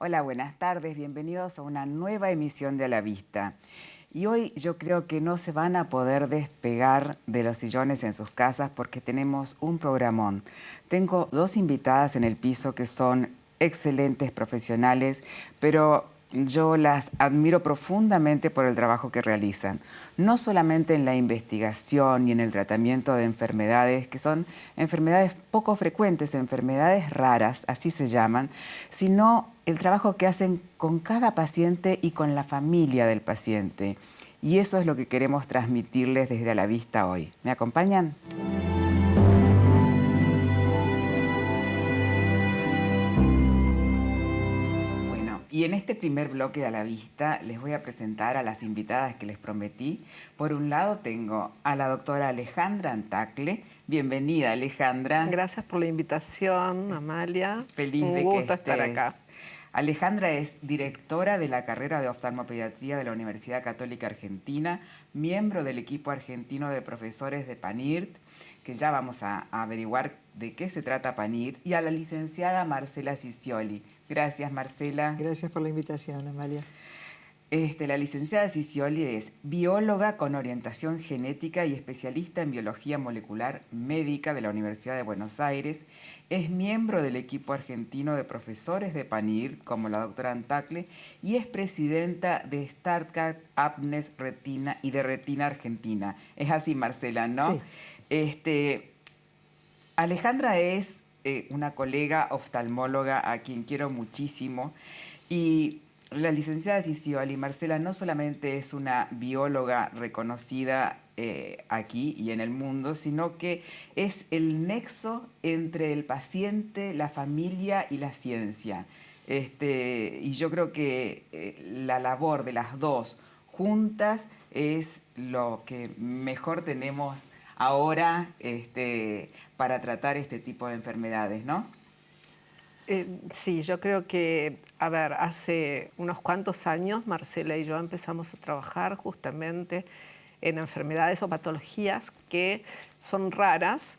Hola, buenas tardes, bienvenidos a una nueva emisión de A la Vista. Y hoy yo creo que no se van a poder despegar de los sillones en sus casas porque tenemos un programón. Tengo dos invitadas en el piso que son excelentes profesionales, pero yo las admiro profundamente por el trabajo que realizan. No solamente en la investigación y en el tratamiento de enfermedades, que son enfermedades poco frecuentes, enfermedades raras, así se llaman, sino el trabajo que hacen con cada paciente y con la familia del paciente. Y eso es lo que queremos transmitirles desde A la Vista hoy. ¿Me acompañan? Bueno, y en este primer bloque de A la Vista les voy a presentar a las invitadas que les prometí. Por un lado tengo a la doctora Alejandra Antacle. Bienvenida, Alejandra. Gracias por la invitación, Amalia. Feliz Un de que gusto estar acá. Alejandra es directora de la carrera de oftalmopediatría de la Universidad Católica Argentina, miembro del equipo argentino de profesores de PANIRT, que ya vamos a averiguar de qué se trata PANIRT, y a la licenciada Marcela Ciccioli. Gracias, Marcela. Gracias por la invitación, Amalia. La licenciada Ciccioli es bióloga con orientación genética y especialista en biología molecular médica de la Universidad de Buenos Aires. Es miembro del equipo argentino de profesores de PANIRT, como la doctora Antacle, y es presidenta de StartCat Apnes Retina y de Retina Argentina. Es así, Marcela, ¿no? Sí. Alejandra es una colega oftalmóloga a quien quiero muchísimo, y la licenciada Ciccioli, Marcela, no solamente es una bióloga reconocida aquí y en el mundo, sino que es el nexo entre el paciente, la familia y la ciencia. Y yo creo que la labor de las dos juntas es lo que mejor tenemos ahora para tratar este tipo de enfermedades, ¿no? Sí, yo creo que, hace unos cuantos años Marcela y yo empezamos a trabajar justamente en enfermedades o patologías que son raras.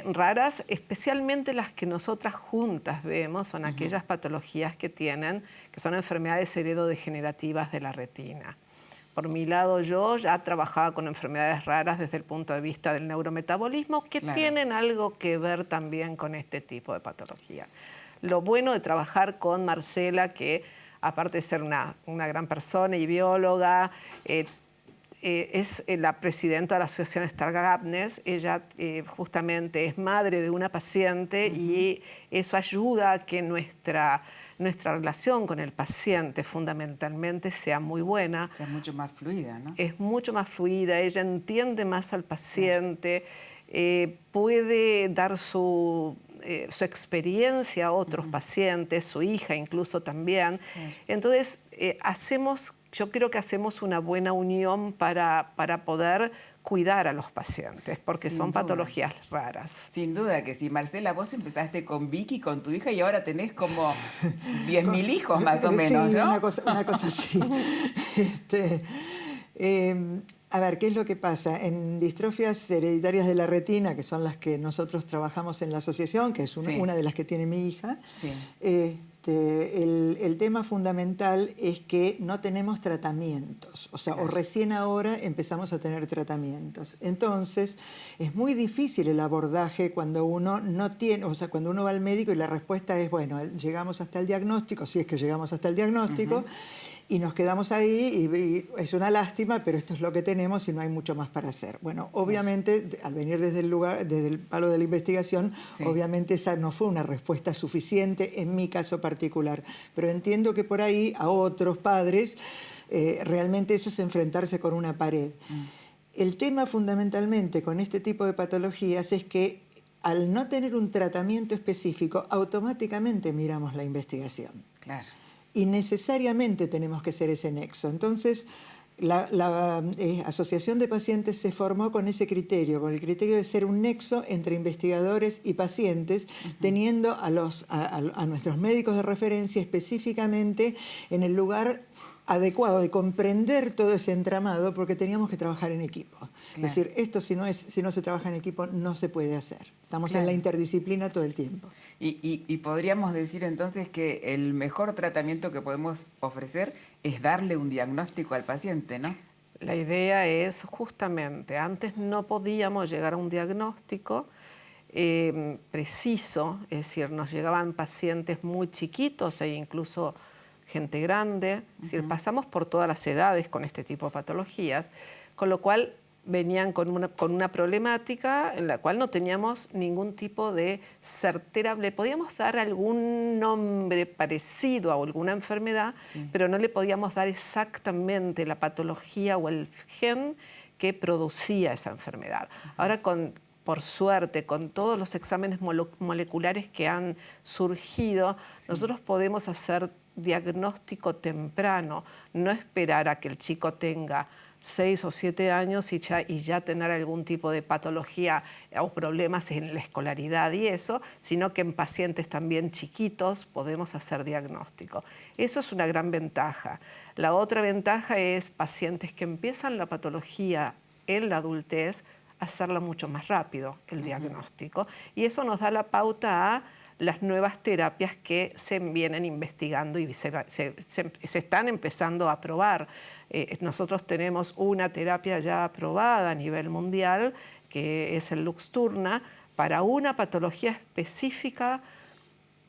Raras, especialmente las que nosotras juntas vemos, son aquellas patologías que son enfermedades heredodegenerativas de la retina. Por mi lado, yo ya trabajaba con enfermedades raras desde el punto de vista del neurometabolismo, que tienen algo que ver también con este tipo de patología. Lo bueno de trabajar con Marcela, que aparte de ser una gran persona y bióloga, es la presidenta de la asociación StartCat Apnes. Ella justamente es madre de una paciente y eso ayuda a que nuestra relación con el paciente fundamentalmente sea muy buena. Sea mucho más fluida, ¿no? Es mucho más fluida, ella entiende más al paciente, puede dar su experiencia a otros pacientes, su hija incluso también. Entonces, yo creo que hacemos una buena unión para poder cuidar a los pacientes, porque son patologías raras. Sin duda que sí. Marcela, vos empezaste con Vicky, con tu hija, y ahora tenés como 10.000 hijos más o menos, sí, ¿no? una cosa así. A ver, ¿qué es lo que pasa? En distrofias hereditarias de la retina, que son las que nosotros trabajamos en la asociación, que es una de las que tiene mi hija, el tema fundamental es que no tenemos tratamientos, o recién ahora empezamos a tener tratamientos. Entonces, es muy difícil el abordaje cuando uno no tiene, cuando uno va al médico y la respuesta es, bueno, llegamos hasta el diagnóstico, si es que llegamos hasta el diagnóstico, y nos quedamos ahí y es una lástima, pero esto es lo que tenemos y no hay mucho más para hacer. Bueno, obviamente, al venir desde el palo de la investigación, obviamente esa no fue una respuesta suficiente en mi caso particular, pero entiendo que por ahí a otros padres realmente eso es enfrentarse con una pared. El tema fundamentalmente con este tipo de patologías es que al no tener un tratamiento específico, automáticamente miramos la investigación. Claro. Y necesariamente tenemos que ser ese nexo. Entonces, la Asociación de Pacientes se formó con ese criterio, con el criterio de ser un nexo entre investigadores y pacientes, teniendo a nuestros médicos de referencia específicamente en el lugar adecuado de comprender todo ese entramado porque teníamos que trabajar en equipo. Claro. Es decir, esto si no se trabaja en equipo no se puede hacer. Estamos Claro. en la interdisciplina todo el tiempo. Y podríamos decir entonces que el mejor tratamiento que podemos ofrecer es darle un diagnóstico al paciente, ¿no? La idea es justamente, antes no podíamos llegar a un diagnóstico preciso, es decir, nos llegaban pacientes muy chiquitos e incluso gente grande, es decir, pasamos por todas las edades con este tipo de patologías, con lo cual venían con una problemática en la cual no teníamos ningún tipo de certera. Le podíamos dar algún nombre parecido a alguna enfermedad, Sí. pero no le podíamos dar exactamente la patología o el gen que producía esa enfermedad. Ahora, por suerte, con todos los exámenes moleculares que han surgido, Sí. nosotros podemos hacer diagnóstico temprano, no esperar a que el chico tenga 6 o 7 años y ya tener algún tipo de patología o problemas en la escolaridad y eso, sino que en pacientes también chiquitos podemos hacer diagnóstico. Eso es una gran ventaja. La otra ventaja es pacientes que empiezan la patología en la adultez, hacerla mucho más rápido el diagnóstico, y eso nos da la pauta a las nuevas terapias que se vienen investigando y se están empezando a probar. Nosotros tenemos una terapia ya aprobada a nivel mundial, que es el Luxturna, para una patología específica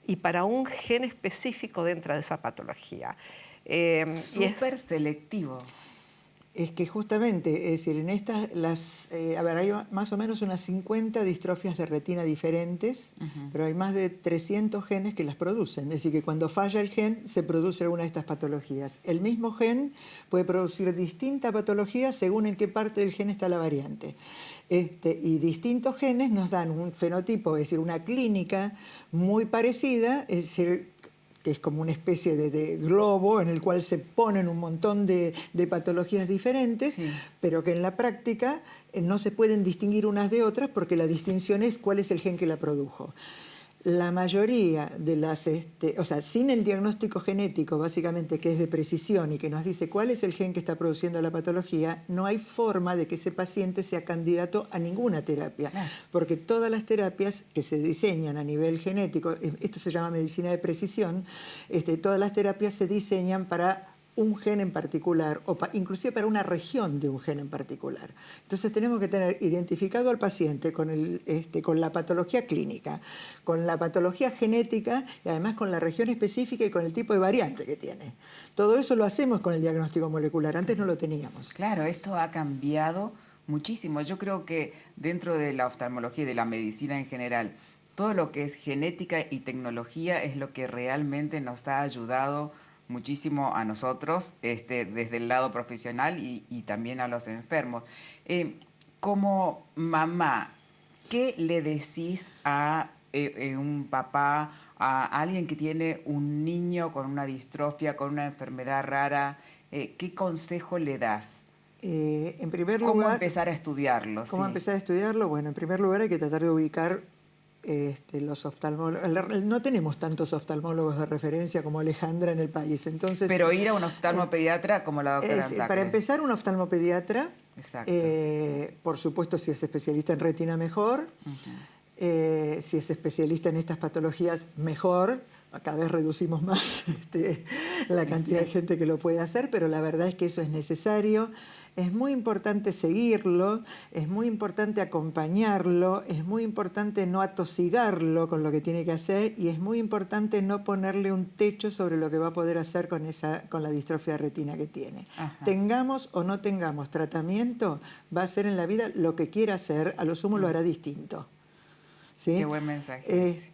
y para un gen específico dentro de esa patología. Súper selectivo. Es que justamente, es decir, en estas, hay más o menos unas 50 distrofias de retina diferentes, pero hay más de 300 genes que las producen. Es decir, que cuando falla el gen, se produce alguna de estas patologías. El mismo gen puede producir distintas patologías según en qué parte del gen está la variante. Y distintos genes nos dan un fenotipo, es decir, una clínica muy parecida, es decir, que es como una especie de globo en el cual se ponen un montón de patologías diferentes, Sí. pero que en la práctica no se pueden distinguir unas de otras porque la distinción es cuál es el gen que la produjo. La mayoría de las, o sea, sin el diagnóstico genético, básicamente, que es de precisión y que nos dice cuál es el gen que está produciendo la patología, no hay forma de que ese paciente sea candidato a ninguna terapia. Claro. Porque todas las terapias que se diseñan a nivel genético, esto se llama medicina de precisión, todas las terapias se diseñan para un gen en particular, o inclusive para una región de un gen en particular. Entonces tenemos que tener identificado al paciente con la patología clínica, con la patología genética y además con la región específica y con el tipo de variante que tiene. Todo eso lo hacemos con el diagnóstico molecular, antes no lo teníamos. Claro, esto ha cambiado muchísimo. Yo creo que dentro de la oftalmología y de la medicina en general, todo lo que es genética y tecnología es lo que realmente nos ha ayudado muchísimo a nosotros, desde el lado profesional y también a los enfermos. Como mamá, ¿qué le decís a un papá, a alguien que tiene un niño con una distrofia, con una enfermedad rara? ¿Qué consejo le das? En primer ¿Cómo lugar, empezar a estudiarlo? ¿cómo Sí. empezar a estudiarlo? Bueno, en primer lugar hay que tratar de ubicar los oftalmólogos. No tenemos tantos oftalmólogos de referencia como Alejandra en el país. Entonces, Pero ir a un oftalmopediatra como la doctora Antacre. para empezar, un oftalmopediatra. Exacto. Por supuesto, si es especialista en retina, mejor. Si es especialista en estas patologías, mejor. Cada vez reducimos más la cantidad de gente que lo puede hacer, pero la verdad es que eso es necesario. Es muy importante seguirlo, es muy importante acompañarlo, es muy importante no atosigarlo con lo que tiene que hacer y es muy importante no ponerle un techo sobre lo que va a poder hacer con la distrofia de retina que tiene. Ajá. Tengamos o no tengamos tratamiento, va a hacer en la vida lo que quiera hacer, a lo sumo lo hará distinto. ¿Sí? Qué buen mensaje.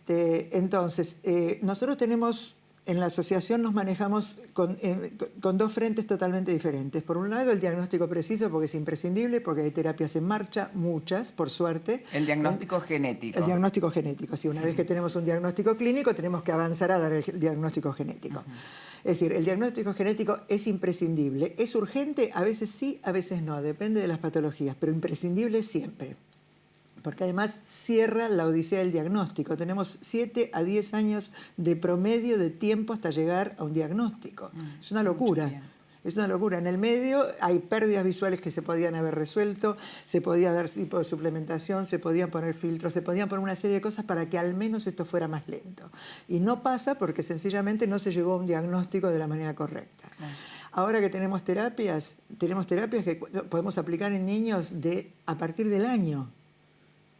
Entonces, nosotros tenemos, en la asociación nos manejamos con dos frentes totalmente diferentes. Por un lado, el diagnóstico preciso, porque es imprescindible, porque hay terapias en marcha, muchas, por suerte. El diagnóstico genético. El diagnóstico genético, sí. Una vez que tenemos un diagnóstico clínico, tenemos que avanzar a dar el diagnóstico genético. Es decir, el diagnóstico genético es imprescindible. ¿Es urgente? A veces sí, a veces no. Depende de las patologías, pero imprescindible siempre. Porque además cierra la odisea del diagnóstico. Tenemos 7 a 10 años de promedio de tiempo hasta llegar a un diagnóstico. Es una locura. Es una locura. En el medio hay pérdidas visuales que se podían haber resuelto, se podía dar tipo de suplementación, se podían poner filtros, se podían poner una serie de cosas para que al menos esto fuera más lento. Y no pasa porque sencillamente no se llegó a un diagnóstico de la manera correcta. Ahora que tenemos terapias que podemos aplicar en niños a partir del año.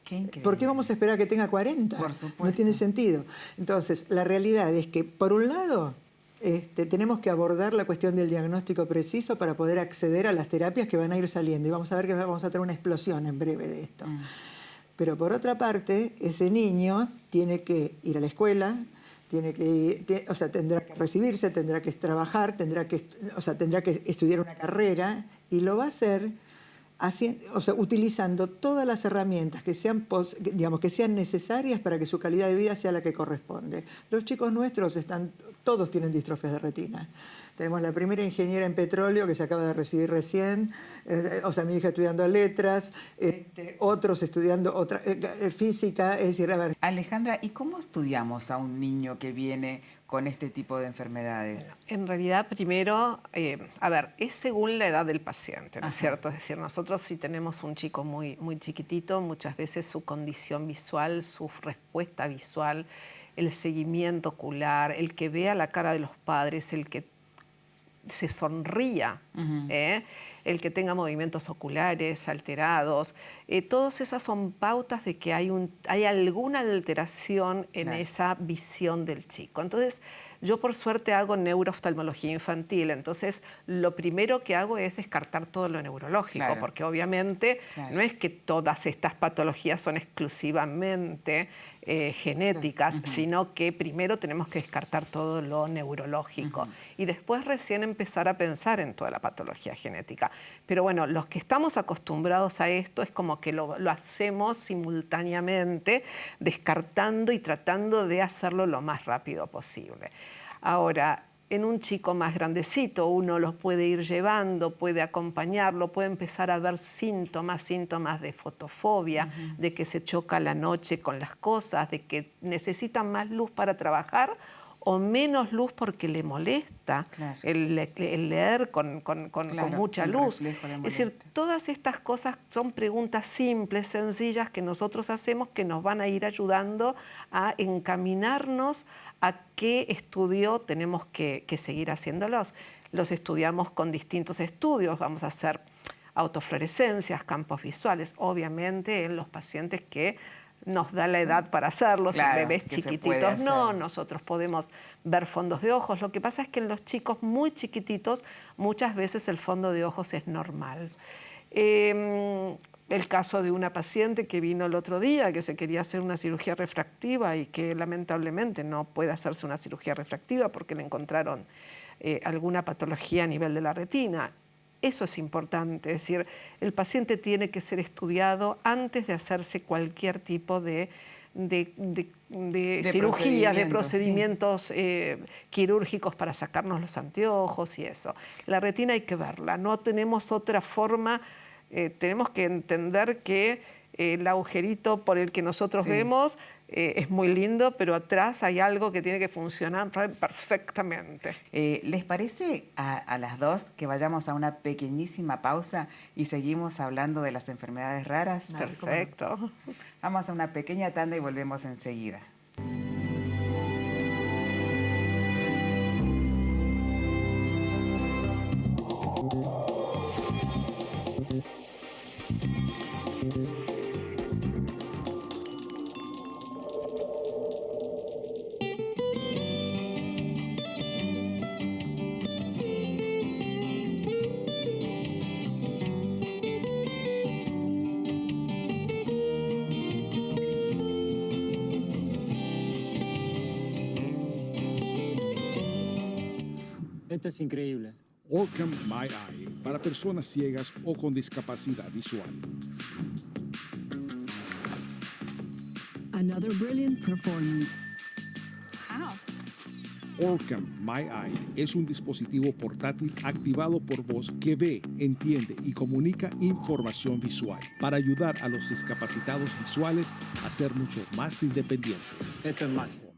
Qué increíble. ¿Por qué vamos a esperar a que tenga 40? Por supuesto. No tiene sentido. Entonces, la realidad es que, por un lado, tenemos que abordar la cuestión del diagnóstico preciso para poder acceder a las terapias que van a ir saliendo. Y vamos a ver que vamos a tener una explosión en breve de esto. Pero por otra parte, ese niño tiene que ir a la escuela, tendrá que recibirse, tendrá que trabajar, tendrá que estudiar una carrera y lo va a hacer utilizando todas las herramientas que sean necesarias para que su calidad de vida sea la que corresponde. Los chicos nuestros todos tienen distrofias de retina. Tenemos la primera ingeniera en petróleo que se acaba de recibir recién, mi hija estudiando letras, otros estudiando física, es decir, a ver. Alejandra, ¿y cómo estudiamos a un niño que viene con este tipo de enfermedades? En realidad, primero, es según la edad del paciente, ¿no es cierto? Es decir, nosotros si tenemos un chico muy, muy chiquitito, muchas veces su condición visual, su respuesta visual, el seguimiento ocular, el que vea la cara de los padres, el que se sonría, el que tenga movimientos oculares alterados, todas esas son pautas de que hay alguna alteración en esa visión del chico. Entonces, yo por suerte hago neurooftalmología infantil, entonces lo primero que hago es descartar todo lo neurológico, porque obviamente no es que todas estas patologías son exclusivamente genéticas, sino que primero tenemos que descartar todo lo neurológico y después recién empezar a pensar en toda la patología genética. Pero bueno, los que estamos acostumbrados a esto es como que lo hacemos simultáneamente, descartando y tratando de hacerlo lo más rápido posible. Ahora, en un chico más grandecito uno los puede ir llevando, puede acompañarlo, puede empezar a ver síntomas de fotofobia, de que se choca la noche con las cosas, de que necesitan más luz para trabajar o menos luz porque le molesta el leer con mucha luz. Es decir, todas estas cosas son preguntas simples, sencillas que nosotros hacemos que nos van a ir ayudando a encaminarnos a qué estudio tenemos que seguir haciéndolos. Los estudiamos con distintos estudios, vamos a hacer autofluorescencias, campos visuales, obviamente en los pacientes que nos da la edad para hacerlos, en bebés chiquititos no, nosotros podemos ver fondos de ojos. Lo que pasa es que en los chicos muy chiquititos muchas veces el fondo de ojos es normal. El caso de una paciente que vino el otro día que se quería hacer una cirugía refractiva y que lamentablemente no puede hacerse una cirugía refractiva porque le encontraron alguna patología a nivel de la retina. Eso es importante, es decir, el paciente tiene que ser estudiado antes de hacerse cualquier tipo de cirugías, de procedimientos quirúrgicos para sacarnos los anteojos y eso. La retina hay que verla, no tenemos otra forma, tenemos que entender que el agujerito por el que nosotros vemos es muy lindo, pero atrás hay algo que tiene que funcionar perfectamente. ¿Les parece a las dos que vayamos a una pequeñísima pausa y seguimos hablando de las enfermedades raras? Perfecto. Vamos a una pequeña tanda y volvemos enseguida. Esto es increíble. Orcam My Eye, para personas ciegas o con discapacidad visual. Another brilliant performance. Orcam My Eye es un dispositivo portátil activado por voz que ve, entiende y comunica información visual para ayudar a los discapacitados visuales a ser mucho más independientes. Esto es mágico.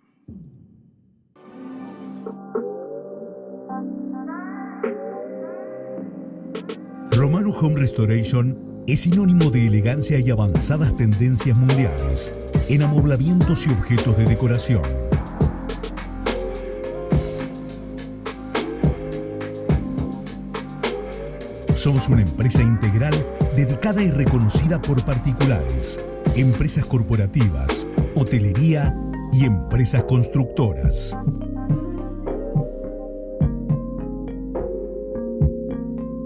Romano Home Restoration es sinónimo de elegancia y avanzadas tendencias mundiales en amoblamientos y objetos de decoración. Somos una empresa integral dedicada y reconocida por particulares, empresas corporativas, hotelería y empresas constructoras.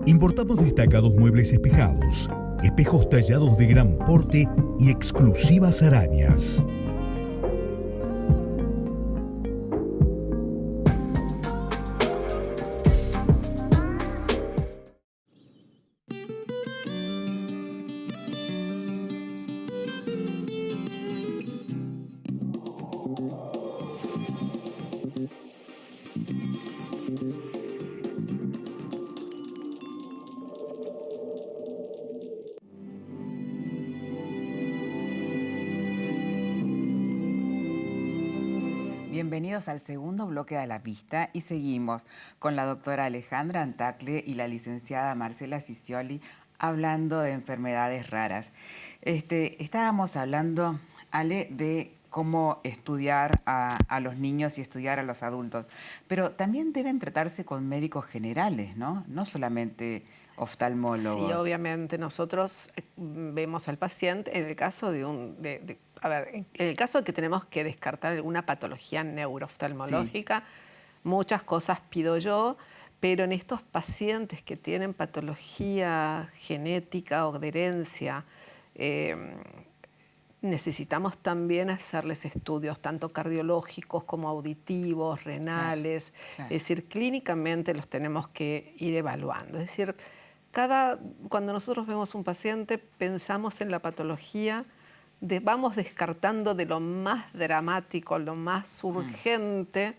Importamos destacados muebles espejados, espejos tallados de gran porte y exclusivas arañas. Bienvenidos al segundo bloque de La Pista y seguimos con la doctora Alejandra Antacle y la licenciada Marcela Ciccioli hablando de enfermedades raras. Estábamos hablando, Ale, de cómo estudiar a los niños y estudiar a los adultos, pero también deben tratarse con médicos generales, ¿no? No solamente oftalmólogos. Sí, obviamente. Nosotros vemos al paciente en el caso en el caso de que tenemos que descartar alguna patología neurooftalmológica, muchas cosas pido yo, pero en estos pacientes que tienen patología genética o de herencia, necesitamos también hacerles estudios tanto cardiológicos como auditivos, renales. Claro. Es decir, clínicamente los tenemos que ir evaluando. Es decir, cuando nosotros vemos un paciente, pensamos en la patología, vamos descartando de lo más dramático, lo más urgente,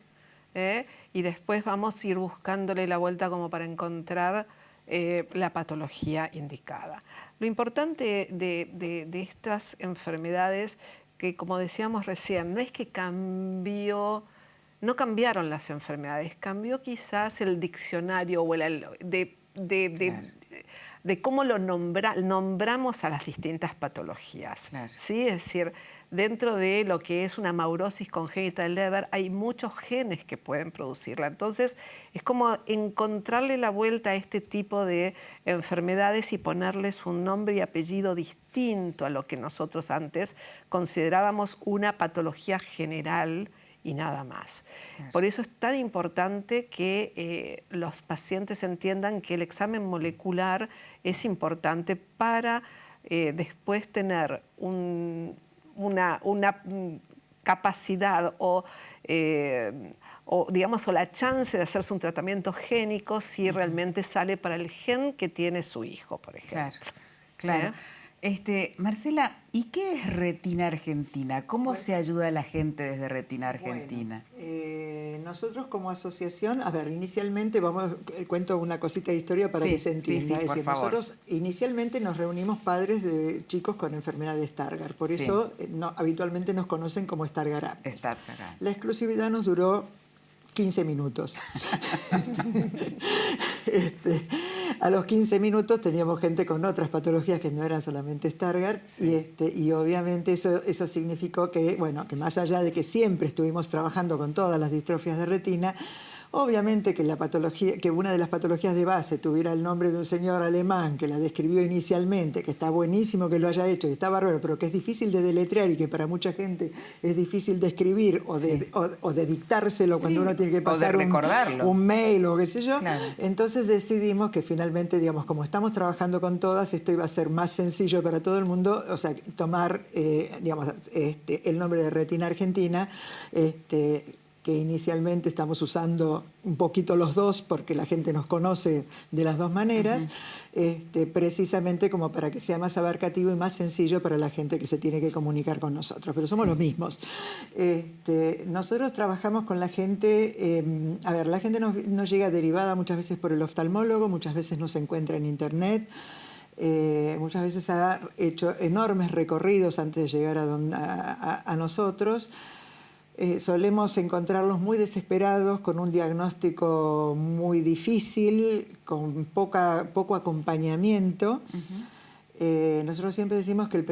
y después vamos a ir buscándole la vuelta como para encontrar la patología indicada. Lo importante de estas enfermedades, que como decíamos recién, no es que no cambiaron las enfermedades, cambió quizás el diccionario o de cómo nombramos a las distintas patologías. Claro. ¿Sí? Es decir, dentro de lo que es una maurosis congénita del Leber hay muchos genes que pueden producirla. Entonces, es como encontrarle la vuelta a este tipo de enfermedades y ponerles un nombre y apellido distinto a lo que nosotros antes considerábamos una patología general y nada más. Claro. Por eso es tan importante que los pacientes entiendan que el examen molecular es importante para después tener una capacidad o la chance de hacerse un tratamiento génico si realmente sale para el gen que tiene su hijo, por ejemplo. Claro. Marcela, ¿y qué es Retina Argentina? ¿Cómo se ayuda a la gente desde Retina Argentina? Bueno, nosotros como asociación, inicialmente cuento una cosita de historia para que se entienda. Sí, es decir, nosotros inicialmente nos reunimos padres de chicos con enfermedad de Stargardt, por eso habitualmente nos conocen como Stargardters. La exclusividad nos duró 15 minutos. A los 15 minutos teníamos gente con otras patologías que no eran solamente Stargardt, y obviamente eso significó que más allá de que siempre estuvimos trabajando con todas las distrofias de retina, obviamente que una de las patologías de base tuviera el nombre de un señor alemán que la describió inicialmente, que está buenísimo que lo haya hecho y está bárbaro, pero que es difícil de deletrear y que para mucha gente es difícil de escribir o de dictárselo cuando uno tiene que pasar un mail o qué sé yo. Claro. Entonces decidimos que finalmente, como estamos trabajando con todas, esto iba a ser más sencillo para todo el mundo, o sea, tomar el nombre de Retina Argentina, que inicialmente estamos usando un poquito los dos porque la gente nos conoce de las dos maneras, precisamente como para que sea más abarcativo y más sencillo para la gente que se tiene que comunicar con nosotros, pero somos los mismos. Nosotros trabajamos con la gente, la gente nos llega derivada muchas veces por el oftalmólogo, muchas veces nos encuentra en internet, muchas veces ha hecho enormes recorridos antes de llegar a nosotros. solemos encontrarlos muy desesperados, con un diagnóstico muy difícil, con poco acompañamiento. Nosotros siempre decimos que la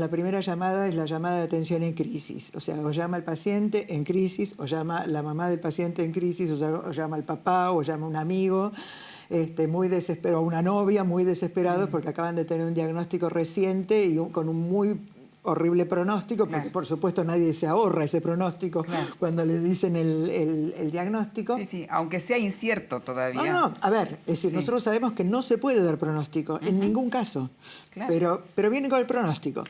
primera llamada es la llamada de atención en crisis. O sea, o llama el paciente en crisis, o llama la mamá del paciente en crisis, o llama el papá, o llama un amigo, muy desesperado, una novia muy desesperados porque acaban de tener un diagnóstico reciente y con un muy horrible pronóstico, porque por supuesto nadie se ahorra ese pronóstico cuando le dicen el diagnóstico. Sí, sí, aunque sea incierto todavía. No, a ver, es decir, nosotros sabemos que no se puede dar pronóstico, en ningún caso, pero vienen con el pronóstico.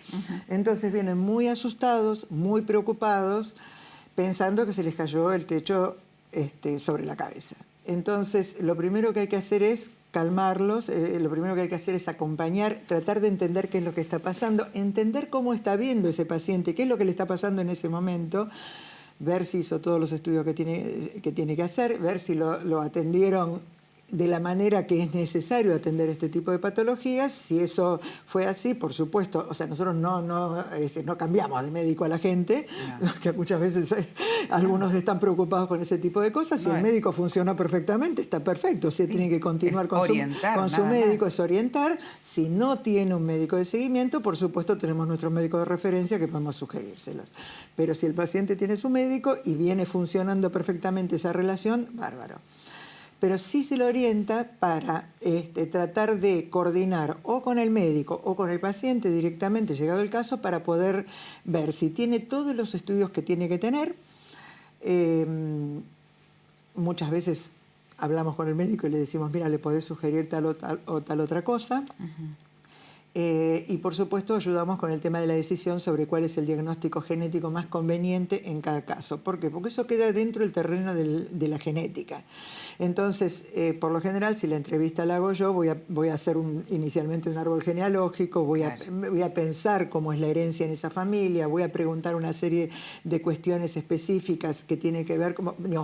Entonces vienen muy asustados, muy preocupados, pensando que se les cayó el techo sobre la cabeza. Entonces, lo primero que hay que hacer es calmarlos, lo primero que hay que hacer es acompañar, tratar de entender qué es lo que está pasando, entender cómo está viendo ese paciente, qué es lo que le está pasando en ese momento, ver si hizo todos los estudios que tiene que hacer, ver si lo atendieron de la manera que es necesario atender este tipo de patologías. Si eso fue así, por supuesto, o sea, nosotros no cambiamos de médico a la gente, que muchas veces algunos están preocupados con ese tipo de cosas. Si el médico funciona perfectamente, está perfecto. Si tiene que continuar con su médico, es orientar. Si no tiene un médico de seguimiento, por supuesto, tenemos nuestro médico de referencia que podemos sugerírselos. Pero si el paciente tiene su médico y viene funcionando perfectamente esa relación, bárbaro. Pero sí se lo orienta para tratar de coordinar o con el médico o con el paciente directamente, llegado el caso, para poder ver si tiene todos los estudios que tiene que tener. Muchas veces hablamos con el médico y le decimos, mira, le podés sugerir tal o tal otra cosa. Y por supuesto ayudamos con el tema de la decisión sobre cuál es el diagnóstico genético más conveniente en cada caso. ¿Por qué? Porque eso queda dentro del terreno de la genética. Entonces, por lo general, si la entrevista la hago yo, voy a hacer inicialmente un árbol genealógico, voy a pensar cómo es la herencia en esa familia, voy a preguntar una serie de cuestiones específicas que tienen que ver,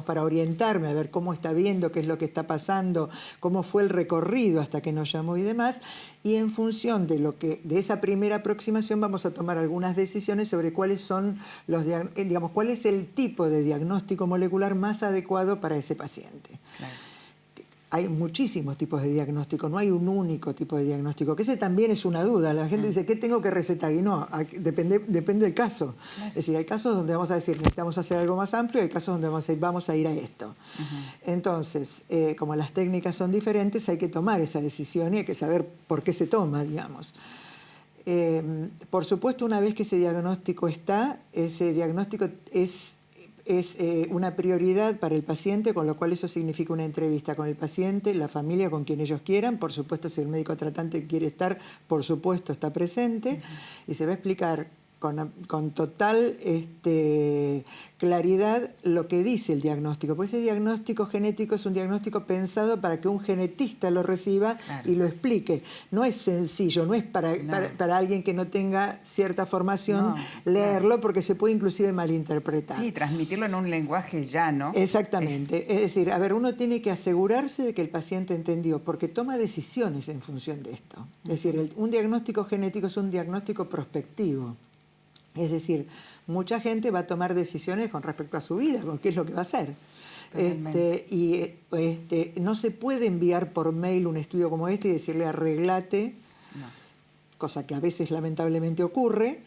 para orientarme, a ver cómo está viendo, qué es lo que está pasando, cómo fue el recorrido hasta que nos llamó y demás. Y en función de esa primera aproximación vamos a tomar algunas decisiones sobre cuáles son cuál es el tipo de diagnóstico molecular más adecuado para ese paciente. Claro. Hay muchísimos tipos de diagnóstico, no hay un único tipo de diagnóstico, que ese también es una duda. La gente dice, ¿qué tengo que recetar? Y no, depende del caso. Claro. Es decir, hay casos donde vamos a decir, necesitamos hacer algo más amplio, y hay casos donde vamos a ir a esto. Entonces, como las técnicas son diferentes, hay que tomar esa decisión y hay que saber por qué se toma, digamos. Por supuesto, una vez que ese diagnóstico está, ese diagnóstico es una prioridad para el paciente, con lo cual eso significa una entrevista con el paciente, la familia, con quien ellos quieran. Por supuesto, si el médico tratante quiere estar, por supuesto está presente, y se va a explicar con total claridad lo que dice el diagnóstico, porque ese diagnóstico genético es un diagnóstico pensado para que un genetista lo reciba y lo explique. No es sencillo, no es para alguien que no tenga cierta formación leerlo, porque se puede inclusive malinterpretar. Sí, transmitirlo en un lenguaje llano. Exactamente. Es decir, uno tiene que asegurarse de que el paciente entendió, porque toma decisiones en función de esto. Es decir, un diagnóstico genético es un diagnóstico prospectivo. Es decir, mucha gente va a tomar decisiones con respecto a su vida, con qué es lo que va a hacer. No se puede enviar por mail un estudio como este y decirle arreglate, cosa que a veces lamentablemente ocurre,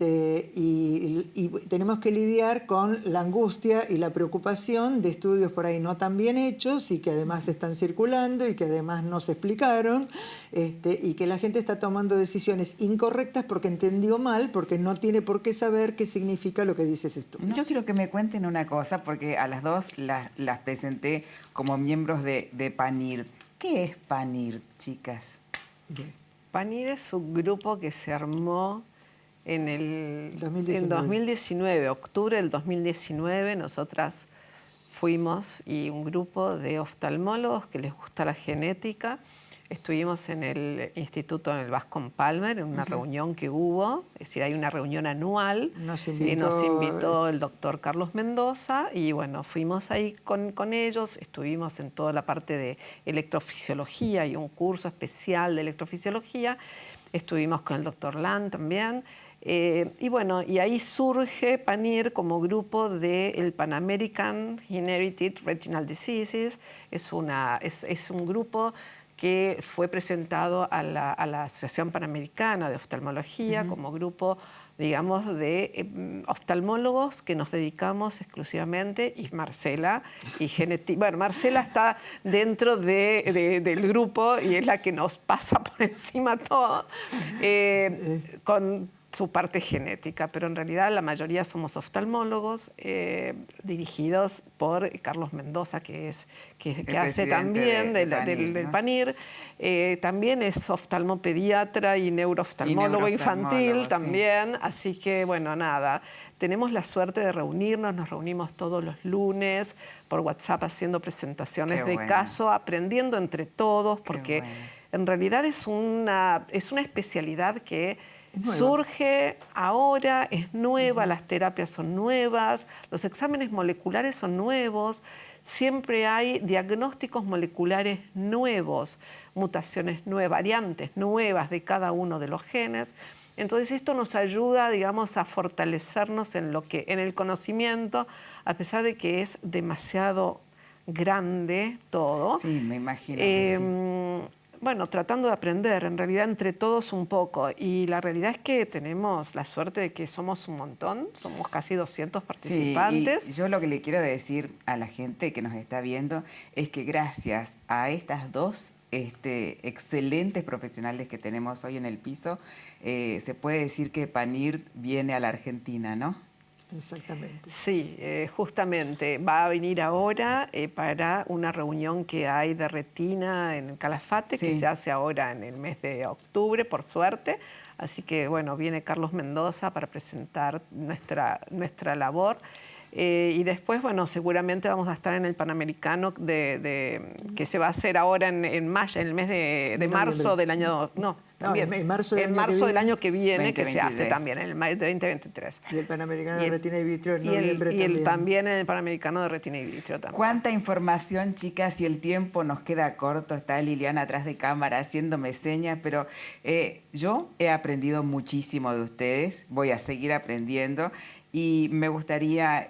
y tenemos que lidiar con la angustia y la preocupación de estudios por ahí no tan bien hechos y que además están circulando y que además no se explicaron, y que la gente está tomando decisiones incorrectas porque entendió mal, porque no tiene por qué saber qué significa lo que dice ese estudio. Yo quiero que me cuenten una cosa, porque a las dos las presenté como miembros de PANIR. ¿Qué es PANIR, chicas? PANIR es un grupo que se armó en 2019, octubre del 2019, nosotras fuimos y un grupo de oftalmólogos que les gusta la genética, estuvimos en el instituto, en el Bascom Palmer, en una reunión que hubo, es decir, hay una reunión anual, nos invitó el doctor Carlos Mendoza y bueno, fuimos ahí con ellos, estuvimos en toda la parte de electrofisiología y un curso especial de electrofisiología, estuvimos con el doctor Land también. Y bueno, y ahí surge PANIR como grupo del Pan American Inherited Retinal Diseases. Es un grupo que fue presentado a la Asociación Panamericana de Oftalmología como grupo, digamos, de oftalmólogos que nos dedicamos exclusivamente, y Marcela, bueno, Marcela está dentro del grupo y es la que nos pasa por encima todo, con su parte genética, pero en realidad la mayoría somos oftalmólogos dirigidos por Carlos Mendoza, que hace también del PANIR. También es oftalmopediatra y neurooftalmólogo infantil también, sí. Así que, bueno, nada, tenemos la suerte de reunirnos, nos reunimos todos los lunes por WhatsApp haciendo presentaciones de caso, aprendiendo entre todos, porque en realidad es una especialidad que surge ahora, es nueva, las terapias son nuevas, los exámenes moleculares son nuevos, siempre hay diagnósticos moleculares nuevos, mutaciones nuevas, variantes nuevas de cada uno de los genes. Entonces esto nos ayuda, digamos, a fortalecernos en el conocimiento, a pesar de que es demasiado grande todo. Sí, me imagino que sí. Bueno, tratando de aprender, en realidad entre todos un poco. Y la realidad es que tenemos la suerte de que somos un montón, somos casi 200 participantes. Sí, y yo lo que le quiero decir a la gente que nos está viendo es que gracias a estas dos excelentes profesionales que tenemos hoy en el piso, se puede decir que PANIR viene a la Argentina, ¿no? Exactamente. Sí, justamente va a venir ahora para una reunión que hay de retina en Calafate, que se hace ahora en el mes de octubre, por suerte. Así que, bueno, viene Carlos Mendoza para presentar nuestra labor. Y después, bueno, seguramente vamos a estar en el Panamericano que se va a hacer ahora en el mes de marzo del año... en marzo del año que viene, 2023. Que se hace también, en el mes de 2023. Y el Panamericano de Retina y Vitrio en noviembre también. Y también en el Panamericano de Retina y Vitrio también. Cuánta información, chicas, y el tiempo nos queda corto. Está Liliana atrás de cámara haciéndome señas, pero yo he aprendido muchísimo de ustedes, voy a seguir aprendiendo. Y me gustaría,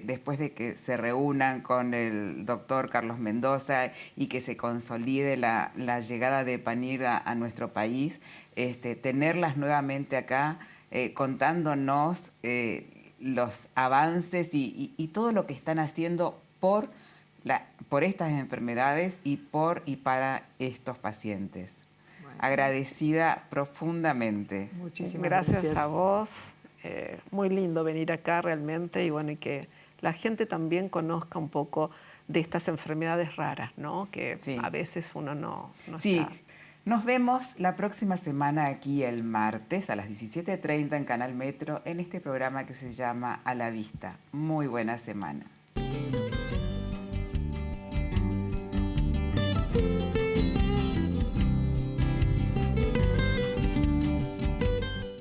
después de que se reúnan con el doctor Carlos Mendoza y que se consolide la llegada de PANIR a nuestro país, tenerlas nuevamente acá contándonos los avances y todo lo que están haciendo por estas enfermedades y para estos pacientes. Bueno. Agradecida profundamente. Muchísimas gracias a vos. Muy lindo venir acá realmente y bueno, y que la gente también conozca un poco de estas enfermedades raras, ¿no? Que a veces uno no está. Nos vemos la próxima semana aquí el martes a las 17:30 en Canal Metro en este programa que se llama A la Vista. Muy buena semana.